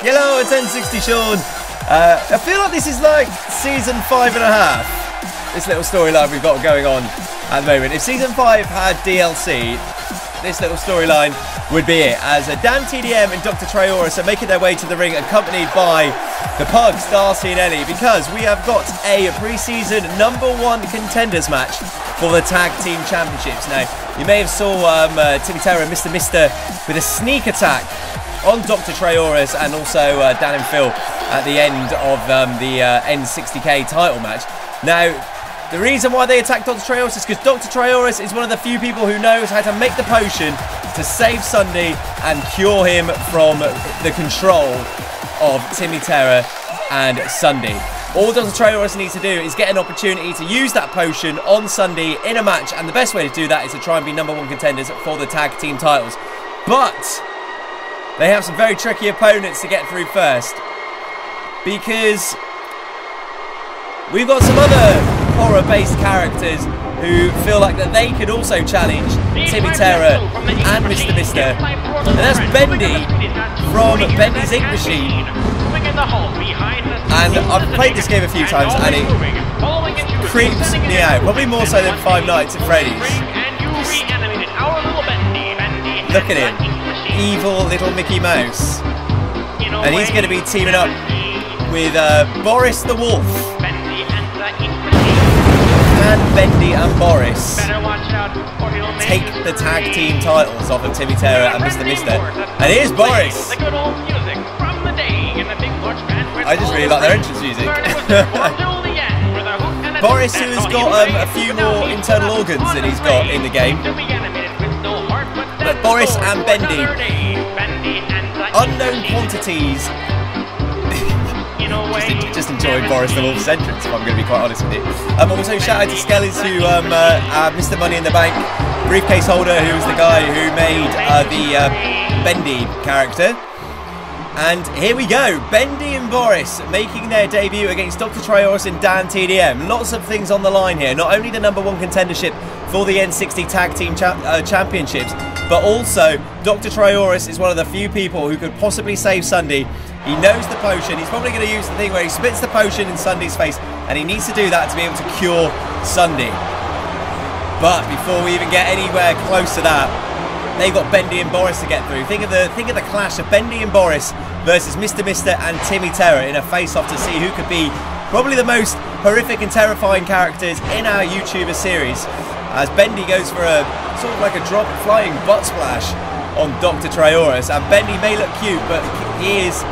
Hello, it's N60 Sean. I feel like this is like season 5.5. This little storyline we've got going on at the moment. If season 5 had DLC, this little storyline would be it. As DanTDM and Dr. Trayaurus are making their way to the ring, accompanied by the Pugs, Darcy and Ellie, because we have got a pre-season #1 contenders match for the Tag Team Championships. Now, you may have saw Timmy Terror and Mr. with a sneak attack on Dr. Trayaurus and also Dan and Phil at the end of the N60K title match. Now, the reason why they attacked Dr. Trayaurus is because Dr. Trayaurus is one of the few people who knows how to make the potion to save Ssundee and cure him from the control of Timmy Terror and Ssundee. All Dr. Trayaurus needs to do is get an opportunity to use that potion on Ssundee in a match, and the best way to do that is to try and be #1 contenders for the tag team titles. But they have some very tricky opponents to get through first, because we've got some other horror-based characters who feel like that they could also challenge Timmy Terror and Mr. And that's Bendy from Bendy's Ink Machine. And I've played this game a few times and it creeps me out, probably more so than Five Nights at Freddy's. Look at him, evil little Mickey Mouse. And he's going to be teaming up with Boris the Wolf. Can Bendy and Boris take the tag team titles off of Timmy Terror and Mr. And here's Boris. I just really like their entrance music. Boris, who has got a few more internal organs than he's got in the game. But Boris and Bendy, unknown quantities. Just enjoying Boris the Wolf's entrance, if I'm going to be quite honest with you. Also, shout out to Skellies, who Mr. Money in the Bank briefcase holder, who was the guy who made the Bendy character. And here we go, Bendy and Boris making their debut against Dr. Trayaurus and DanTDM. Lots of things on the line here. Not only the #1 contendership for the N60 Tag Team Championships, but also Dr. Trayaurus is one of the few people who could possibly save Ssundee. He knows the potion. He's probably going to use the thing where he spits the potion in Sundee's face, and he needs to do that to be able to cure Ssundee. But before we even get anywhere close to that, they've got Bendy and Boris to get through. Think of the clash of Bendy and Boris versus Mr. and Timmy Terror in a face-off to see who could be probably the most horrific and terrifying characters in our YouTuber series. As Bendy goes for a sort of like a drop flying butt splash on Dr. Trayaurus, and Bendy may look cute, but he is,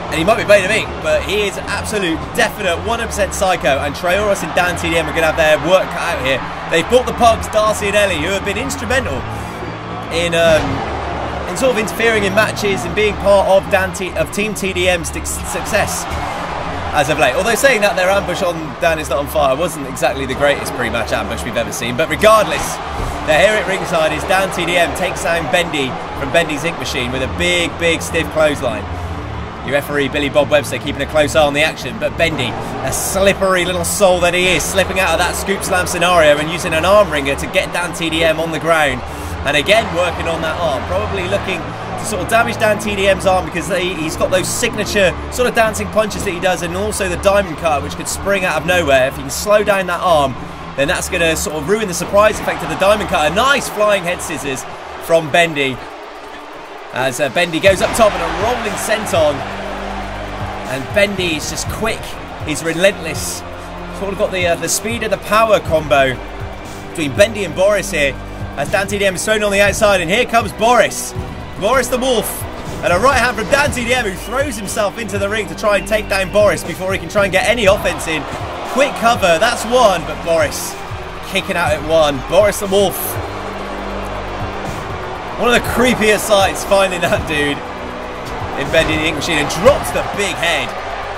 and he might be made of ink, but he is absolute, definite, 100% psycho, and Trayaurus and DanTDM are going to have their work cut out here. They've brought the Pugs, Darcy and Ellie, who have been instrumental in sort of interfering in matches and being part of Team TDM's success as of late. Although saying that, their ambush on Dan Is Not On Fire wasn't exactly the greatest pre-match ambush we've ever seen. But regardless, they're here at ringside as DanTDM takes down Bendy from Bendy's Ink Machine with a big stiff clothesline. Your referee, Billy Bob Webster, keeping a close eye on the action, but Bendy, a slippery little soul that he is, slipping out of that scoop slam scenario and using an arm wringer to get DanTDM on the ground. And again, working on that arm, probably looking to sort of damage DanTDM's arm, because he's got those signature sort of dancing punches that he does, and also the diamond cut, which could spring out of nowhere. If he can slow down that arm, then that's going to sort of ruin the surprise effect of the diamond cut. A nice flying head scissors from Bendy, as Bendy goes up top and a rolling senton. And Bendy is just quick, he's relentless. Sort of got the speed and the power combo between Bendy and Boris here, as DanTDM is thrown on the outside, and here comes Boris the Wolf, and a right hand from DanTDM, who throws himself into the ring to try and take down Boris before he can try and get any offense in. Quick cover, that's one, but Boris kicking out at one. Boris the Wolf, one of the creepiest sights, finding that dude in Bendy the Ink Machine, and drops the big head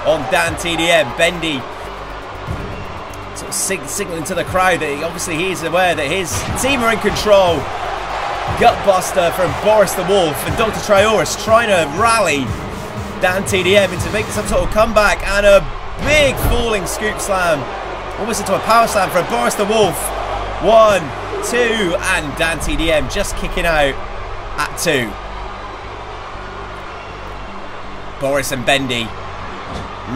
on DanTDM. Bendy sort of signaling to the crowd that obviously he is aware that his team are in control. Gutbuster from Boris the Wolf, and Dr. Trayaurus trying to rally DanTDM into making some sort of comeback, and a big falling scoop slam, almost into a power slam from Boris the Wolf. 1, 2, and DanTDM just kicking out at 2. Boris and Bendy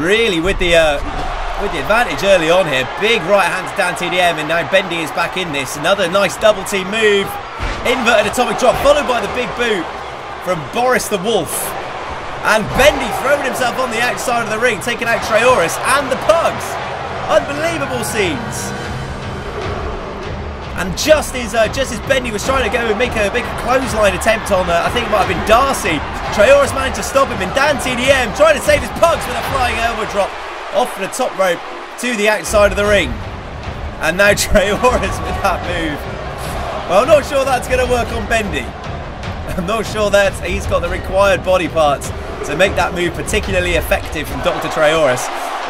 really with the advantage early on here. Big right hand to DanTDM, and now Bendy is back in this. Another nice double team move. Inverted atomic drop followed by the big boot from Boris the Wolf. And Bendy throwing himself on the outside of the ring, taking out Trayaurus and the Pugs. Unbelievable scenes. And just as Bendy was trying to go and make a big clothesline attempt on, I think it might have been Darcy, Trayaurus managed to stop him, and DanTDM trying to save his Pugs with a flying elbow drop off the top rope to the outside of the ring. And now Trayaurus with that move. Well, I'm not sure that's going to work on Bendy. I'm not sure that he's got the required body parts to make that move particularly effective from Dr. Trayaurus.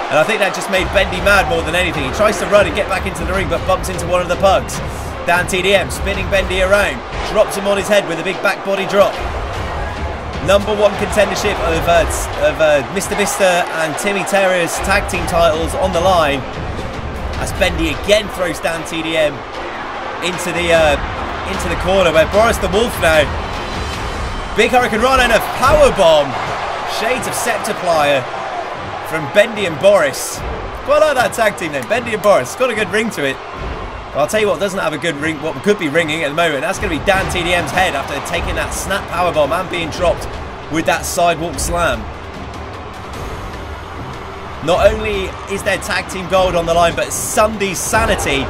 And I think that just made Bendy mad more than anything. He tries to run and get back into the ring, but bumps into one of the Pugs. DanTDM spinning Bendy around, drops him on his head with a big back body drop. #1 contendership of Mr. Vista and Timmy Terrier's tag team titles on the line, as Bendy again throws DanTDM into the corner, where Boris the Wolf now. Big Hurricane Rana and a powerbomb. Shades of Septiplier from Bendy and Boris. Quite like that tag team name, Bendy and Boris. It's got a good ring to it. But I'll tell you what doesn't have a good ring, what could be ringing at the moment. That's going to be DanTDM's head after taking that snap powerbomb and being dropped with that sidewalk slam. Not only is there tag team gold on the line, but Ssundee's sanity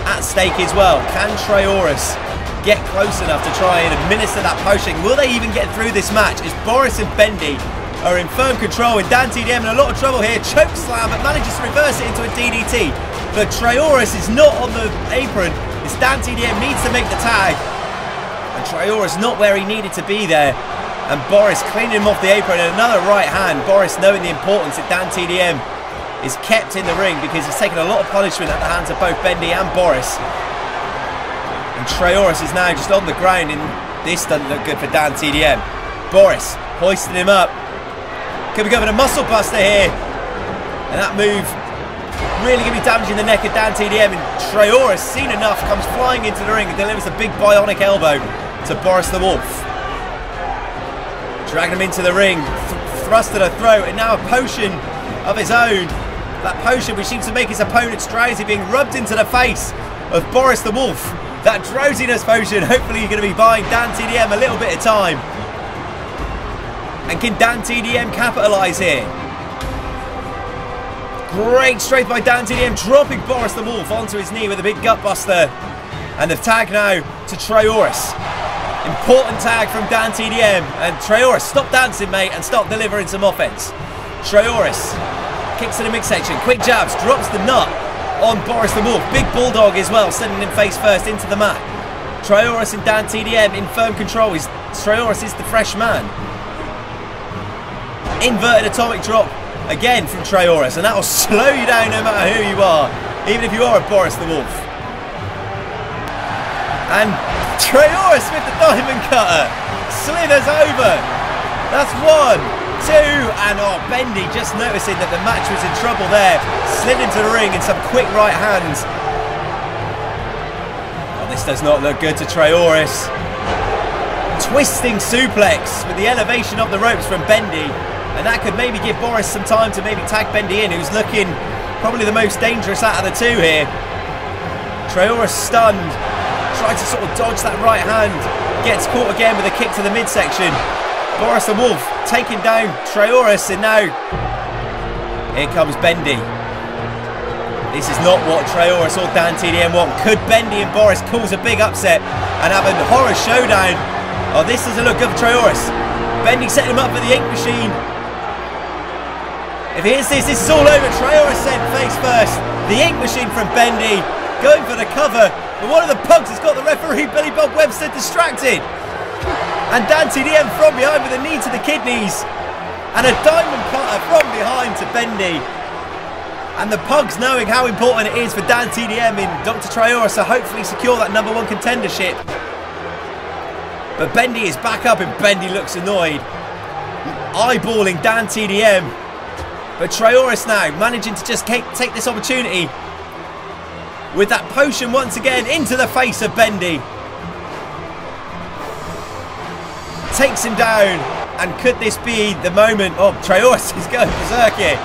at stake as well. Can Trayaurus get close enough to try and administer that potion? Will they even get through this match? As Boris and Bendy are in firm control, with DanTDM in a lot of trouble here. Choke slam, but manages to reverse it into a DDT. But Trayaurus is not on the apron. As DanTDM needs to make the tag, and Trayaurus not where he needed to be there. And Boris cleaning him off the apron, and another right hand. Boris knowing the importance that DanTDM is kept in the ring, because he's taken a lot of punishment at the hands of both Bendy and Boris. And Trayaurus is now just on the ground, and this doesn't look good for DanTDM. Boris hoisting him up. Could be going a muscle buster here. And that move really going to be damaging the neck of DanTDM. And Trayaurus, seen enough, comes flying into the ring and delivers a big bionic elbow to Boris the Wolf. Dragging him into the ring, thrust to the throat, and now a potion of his own. That potion which seems to make his opponents drowsy, being rubbed into the face of Boris the Wolf. That drowsiness potion, hopefully you're going to be buying DanTDM a little bit of time. And can DanTDM capitalise here? Great strength by DanTDM, dropping Boris the Wolf onto his knee with a big gut buster. And the tag now to Trayaurus. Important tag from DanTDM. And Trayaurus, stop dancing, mate, and start delivering some offense. Trayaurus kicks to the midsection, quick jabs, drops the nut on Boris the Wolf. Big bulldog as well, sending him face first into the mat. Trayaurus and DanTDM in firm control. Trayaurus is the fresh man. Inverted atomic drop again from Trayaurus, and that will slow you down no matter who you are, even if you are a Boris the Wolf. And Trayaurus with the diamond cutter slithers over. That's 1, 2, and Bendy just noticing that the match was in trouble there, slid into the ring in some quick right hands. Oh, this does not look good to Trayaurus. Twisting suplex with the elevation of the ropes from Bendy. And that could maybe give Boris some time to maybe tag Bendy in, who's looking probably the most dangerous out of the two here. Trayaurus stunned, tries to sort of dodge that right hand, gets caught again with a kick to the midsection. Boris the Wolf taking down Trayaurus, and now here comes Bendy. This is not what Trayaurus or DanTDM want. Could Bendy and Boris cause a big upset and have a horror showdown? Oh, this doesn't look good for Trayaurus. Bendy setting him up for the ink machine. If he hits this is all over. Trayaurus sent face first. The ink machine from Bendy, going for the cover. But one of the Pugs has got the referee, Billy Bob Webster, distracted. And DanTDM from behind with a knee to the kidneys. And a diamond cutter from behind to Bendy. And the Pugs, knowing how important it is for DanTDM in Dr. Trayaurus to hopefully secure that #1 contendership. But Bendy is back up, and Bendy looks annoyed, eyeballing DanTDM. But Trayaurus now managing to just take this opportunity with that potion once again into the face of Bendy. Takes him down. And could this be the moment? Oh, Trayaurus is going berserk here.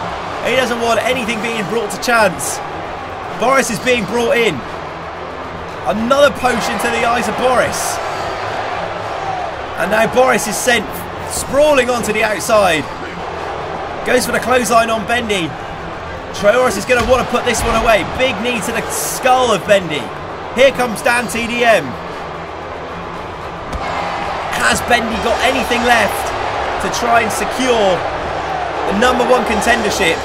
He doesn't want anything being brought to chance. Boris is being brought in. Another potion to the eyes of Boris. And now Boris is sent sprawling onto the outside. Goes for the clothesline on Bendy. Trayaurus is going to want to put this one away. Big knee to the skull of Bendy. Here comes DanTDM. Has Bendy got anything left to try and secure the #1 contendership?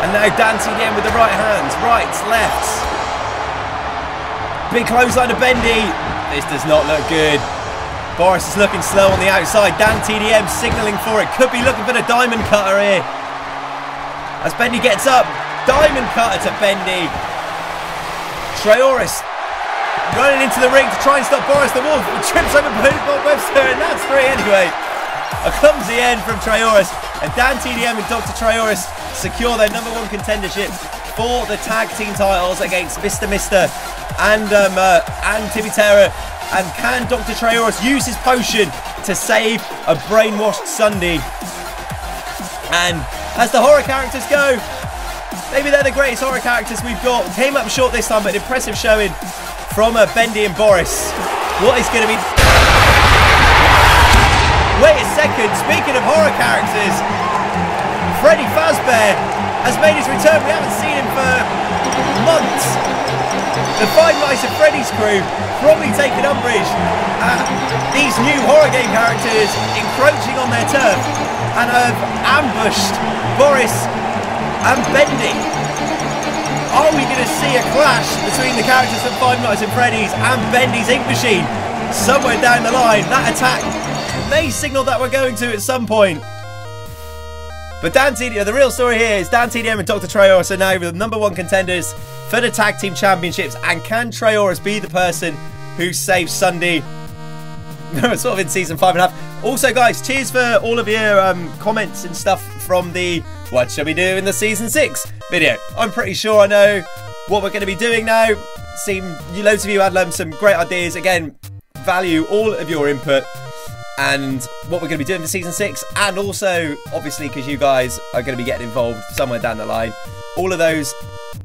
And now DanTDM with the right hands. Rights, lefts. Big clothesline to Bendy. This does not look good. Boris is looking slow on the outside. DanTDM signalling for it. Could be looking for the diamond cutter here. As Bendy gets up. Diamond cutter to Bendy. Trayaurus running into the ring to try and stop Boris the Wolf. Trips over Bob Webster, and that's 3 anyway. A clumsy end from Trayaurus. And DanTDM and Dr. Trayaurus secure their #1 contendership for the tag team titles against Mr. and Timmy Terror. And can Dr. Trayaurus use his potion to save a brainwashed Ssundee? And as the horror characters go, maybe they're the greatest horror characters we've got. Came up short this time, but an impressive showing from Bendy and Boris. What is going to be... Wait a second, speaking of horror characters, Freddy Fazbear has made his return. We haven't seen him for months. The Five Nights at Freddy's crew probably taking umbrage at these new horror game characters encroaching on their turf and have ambushed Boris and Bendy. Are we going to see a clash between the characters from Five Nights at Freddy's and Bendy's Ink Machine somewhere down the line? That attack may signal that we're going to at some point. But DanTDM, the real story here is DanTDM and Dr. Trayaurus are now the #1 contenders for the Tag Team Championships. And can Trayaurus be the person who saves Ssundee? Sort of in season 5.5. Also, guys, cheers for all of your comments and stuff from the "What shall we do in the season 6" video. I'm pretty sure I know what we're going to be doing now. Loads of you had some great ideas. Again, value all of your input and what we're going to be doing for season 6, and also obviously because you guys are going to be getting involved somewhere down the line. All of those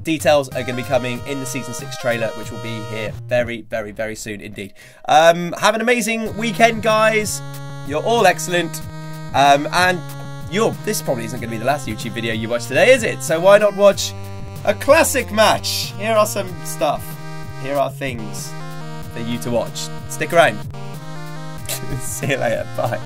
details are going to be coming in the season 6 trailer, which will be here very, very, very soon indeed. Have an amazing weekend, guys. You're all excellent, and this probably isn't going to be the last YouTube video you watch today, is it? So why not watch a classic match? Here are some stuff. Here are things for you to watch. Stick around. See you later. Bye.